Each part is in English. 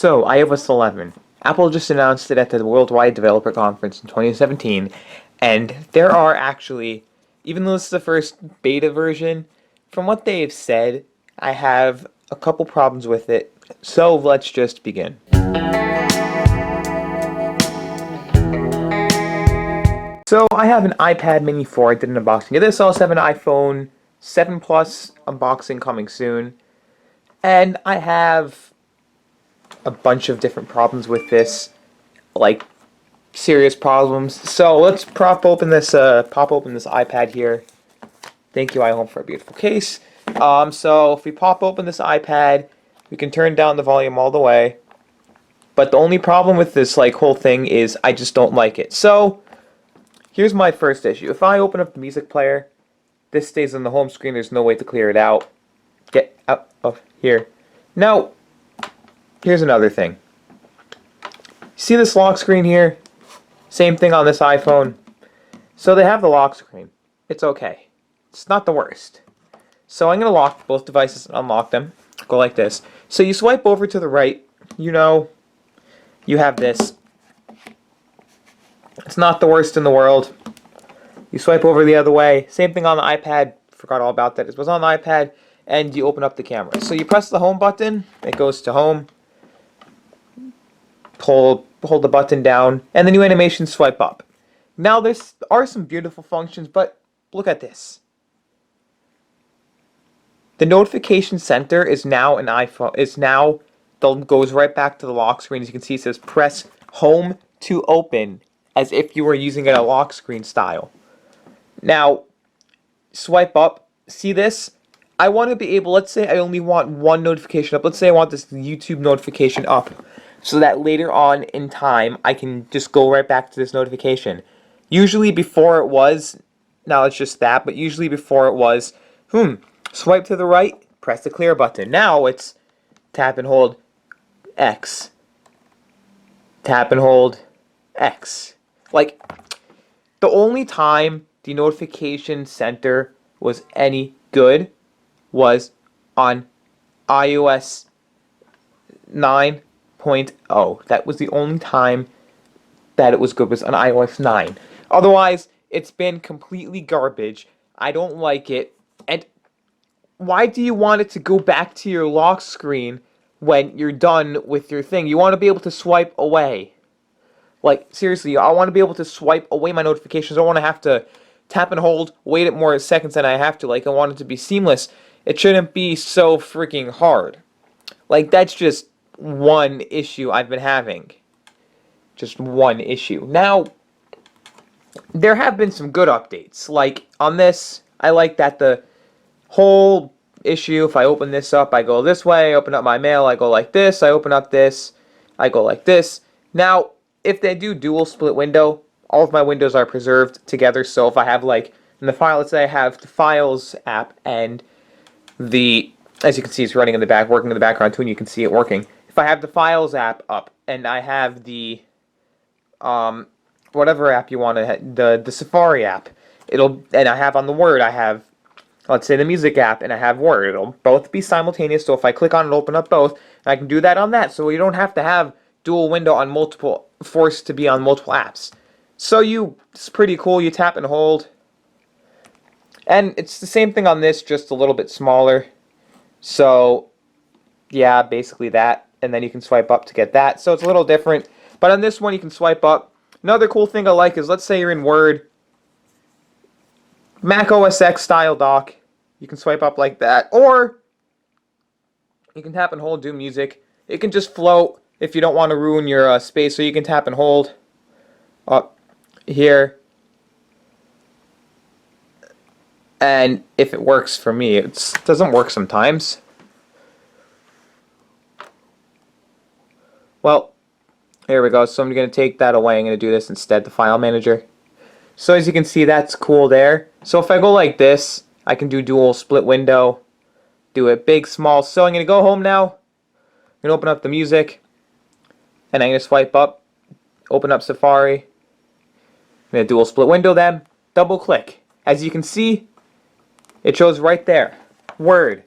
So, iOS 11. Apple just announced it at the Worldwide Developer Conference in 2017, and there are actually, even though this is the first beta version, from what they have said, I have a couple problems with it, so let's just begin. So, I have an iPad mini 4, I did an unboxing of this, I also have an iPhone 7 Plus unboxing coming soon, and I have a bunch of different problems with this, like serious problems. So let's pop open this iPad here. Thank you, iHome, for a beautiful case. So if we pop open this iPad, we can turn down the volume all the way. But the only problem with this whole thing is I just don't like it. So here's my first issue. If I open up the music player, this stays on the home screen. There's no way to clear it out. Get out of here. Now, here's another thing. See this lock screen here? Same thing on this iPhone. So they have the lock screen. It's okay. It's not the worst. So I'm going to lock both devices and unlock them. Go like this. So you swipe over to the right. You know, you have this. It's not the worst in the world. You swipe over the other way. Same thing on the iPad. Forgot all about that. It was on the iPad. And you open up the camera. So you press the home button. It goes to home. Hold the button down, and the new animation swipe up. Now there are some beautiful functions, but look at this. The notification center is now an iPhone. Goes right back to the lock screen. As you can see, it says press home to open, as if you were using it a lock screen style. Now, swipe up. See this? I want to be able. Let's say I only want one notification up. Let's say I want this YouTube notification up, so that later on in time, I can just go right back to this notification. Usually before it was, now it's just that, but usually before it was, swipe to the right, press the clear button. Now it's tap and hold X. Tap and hold X. Like, the only time the notification center was any good was on iOS 9.0. That was the only time that it was good, was on iOS 9. Otherwise, it's been completely garbage. I don't like it. And why do you want it to go back to your lock screen when you're done with your thing? You want to be able to swipe away. Like, seriously, I want to be able to swipe away my notifications. I don't want to have to tap and hold, wait it more seconds than I have to. Like, I want it to be seamless. It shouldn't be so freaking hard. Like, that's just one issue I've been having. Just one issue. Now, there have been some good updates. Like, on this, I like that the whole issue, if I open this up, I go this way, I open up my mail, I go like this, I open up this, I go like this. Now, if they do dual split window, all of my windows are preserved together, so if I have, like, in the file, let's say I have the Files app and the, as you can see, it's running in the back, working in the background too, and you can see it working. If I have the Files app up, and I have the, whatever app you want to, the Safari app, and I have on the Word, I have, let's say, the Music app, and I have Word. It'll both be simultaneous, so if I click on it, open up both, and I can do that on that, so you don't have to have dual window on multiple, forced to be on multiple apps. So it's pretty cool. You tap and hold. And it's the same thing on this, just a little bit smaller. So, yeah, basically that. And then you can swipe up to get that. So it's a little different. But on this one, you can swipe up. Another cool thing I like is, let's say you're in Word. Mac OS X style dock. You can swipe up like that. Or you can tap and hold, do music. It can just float if you don't want to ruin your space. So you can tap and hold up here. And if it works for me, it doesn't work sometimes. Well, here we go. So I'm going to take that away. I'm going to do this instead, the file manager. So as you can see, that's cool there. So if I go like this, I can do dual split window, do it big, small. So I'm going to go home now. I'm going to open up the music, and I'm going to swipe up, open up Safari. I'm going to dual split window them, double click. As you can see, it shows right there. Word,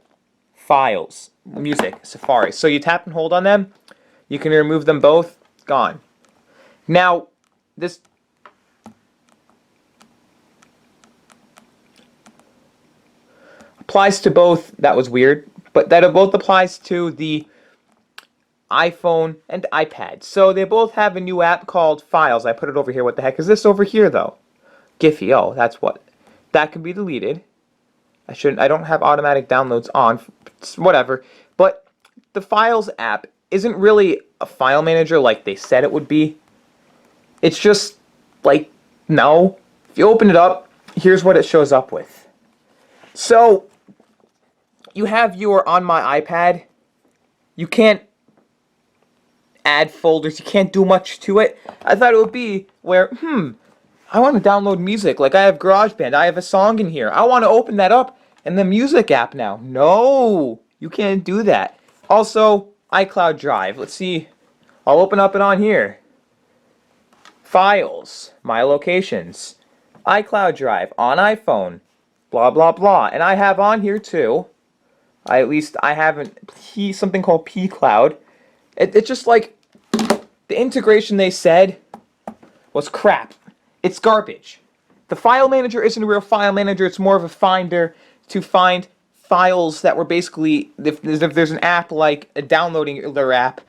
Files, Music, Safari. So you tap and hold on them. You can remove them both. Gone. Now, this applies to both. That was weird. But that both applies to the iPhone and iPad. So they both have a new app called Files. I put it over here. What the heck is this over here, though? Giphy. Oh, that's what. That can be deleted. I don't have automatic downloads on. Whatever. But the Files app isn't really a file manager like they said it would be. It's just like, no. If you open it up, here's what it shows up with. So, you have your On My iPad. You can't add folders. You can't do much to it. I thought it would be where, I want to download music. Like I have GarageBand. I have a song in here. I want to open that up in the music app now. No, you can't do that. Also, iCloud Drive. Let's see. I'll open up it on here. Files, My Locations, iCloud Drive on iPhone, blah, blah, blah. And I have on here too, I have something called pCloud. It's just like, the integration they said was crap. It's garbage. The file manager isn't a real file manager. It's more of a finder to find files that were basically, if there's an app like a downloading their app,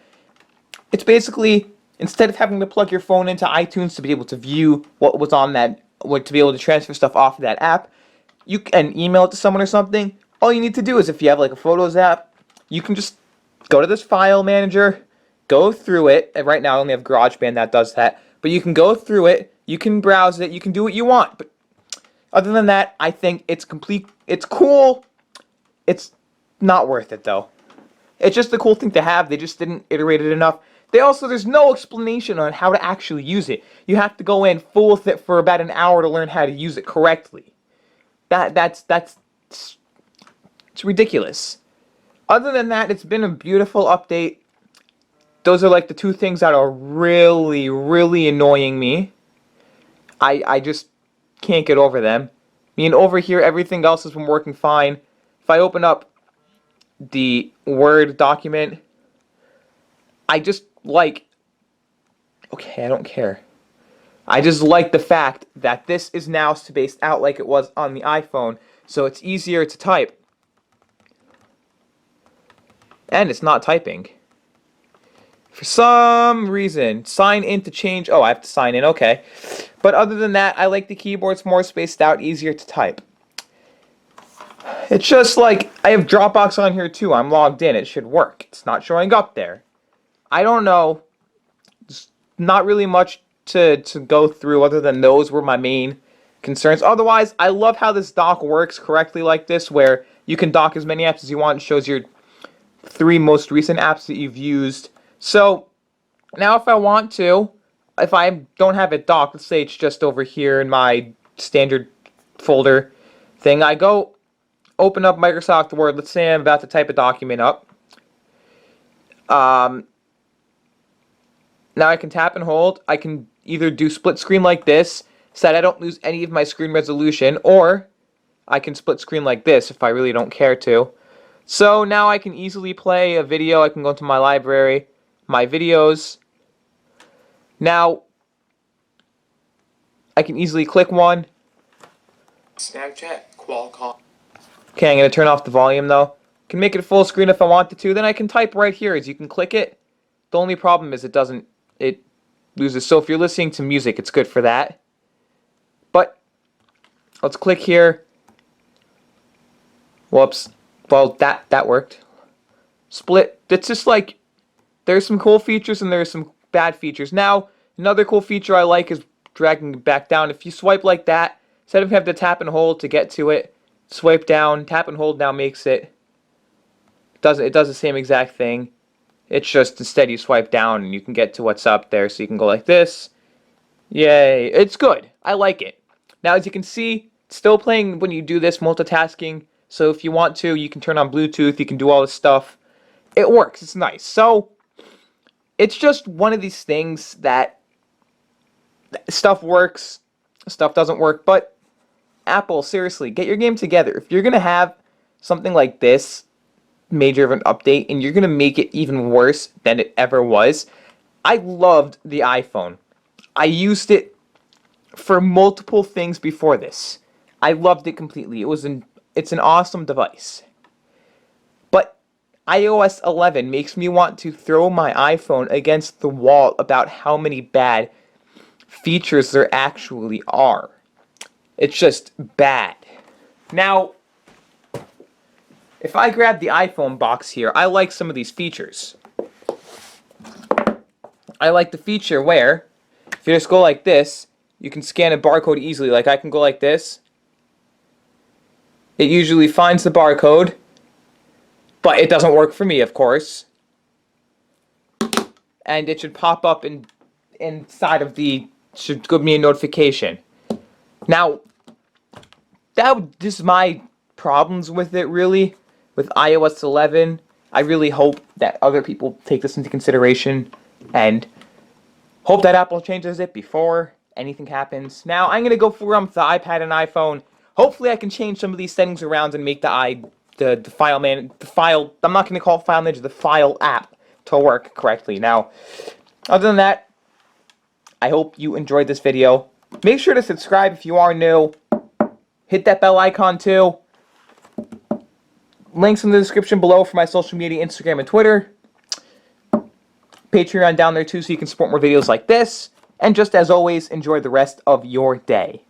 it's basically, instead of having to plug your phone into iTunes to be able to view what was on that, to be able to transfer stuff off of that app, you can email it to someone or something. All you need to do is, if you have like a Photos app, you can just go to this file manager, go through it. And right now I only have GarageBand that does that, but you can go through it, you can browse it, you can do what you want. But other than that, I think it's complete. It's cool. It's not worth it though. It's just a cool thing to have. They just didn't iterate it enough. There's no explanation on how to actually use it. You have to go in full with it for about an hour to learn how to use it correctly. It's ridiculous. Other than that, it's been a beautiful update. Those are like the two things that are really, really annoying me. I just can't get over them. I mean, over here, everything else has been working fine. If I open up the Word document, I just like, okay, I don't care. I just like the fact that this is now spaced out like it was on the iPhone, so it's easier to type. And it's not typing. For some reason, sign in to change. Oh, I have to sign in, okay. But other than that, I like the keyboards more spaced out, easier to type. It's just like, I have Dropbox on here too. I'm logged in. It should work. It's not showing up there. I don't know. There's not really much to go through other than those were my main concerns. Otherwise, I love how this dock works correctly like this, where you can dock as many apps as you want. It shows your 3 most recent apps that you've used. So, now if I want to, if I don't have it docked, let's say it's just over here in my standard folder thing, I go open up Microsoft Word. Let's say I'm about to type a document up. Now I can tap and hold. I can either do split screen like this, so that I don't lose any of my screen resolution, or I can split screen like this if I really don't care to. So now I can easily play a video. I can go into my library, my videos. Now I can easily click one. Snapchat, Qualcomm. Okay, I'm going to turn off the volume though. Can make it full screen if I wanted to. Then I can type right here as you can click it. The only problem is it loses. So if you're listening to music, it's good for that. But let's click here. Whoops. Well, that worked. Split. It's just like, there's some cool features and there's some bad features. Now, another cool feature I like is dragging it back down. If you swipe like that, instead of having to tap and hold to get to it, swipe down, tap and hold now makes it does the same exact thing. It's just instead you swipe down and you can get to what's up there, so you can go like this. Yay, it's good. I like it. Now as you can see, it's still playing when you do this multitasking, so if you want to, you can turn on Bluetooth, you can do all this stuff. It works, it's nice. So, it's just one of these things that stuff works, stuff doesn't work, but Apple, seriously, get your game together. If you're going to have something like this, major of an update, and you're going to make it even worse than it ever was. I loved the iPhone. I used it for multiple things before this. I loved it completely. It's an awesome device. But iOS 11 makes me want to throw my iPhone against the wall about how many bad features there actually are. It's just bad. Now, if I grab the iPhone box here, I like some of these features. I like the feature where, if you just go like this, you can scan a barcode easily. Like I can go like this. It usually finds the barcode, but it doesn't work for me, of course. And it should pop up inside of should give me a notification. Now, this is my problems with it, really, with iOS 11. I really hope that other people take this into consideration and hope that Apple changes it before anything happens. Now, I'm going to go for with the iPad and iPhone. Hopefully, I can change some of these settings around and make the file, I'm not going to call it file manager, the file app to work correctly. Now, other than that, I hope you enjoyed this video. Make sure to subscribe if you are new. Hit that bell icon too. Links in the description below for my social media, Instagram and Twitter. Patreon down there too, so you can support more videos like this. And just as always, enjoy the rest of your day.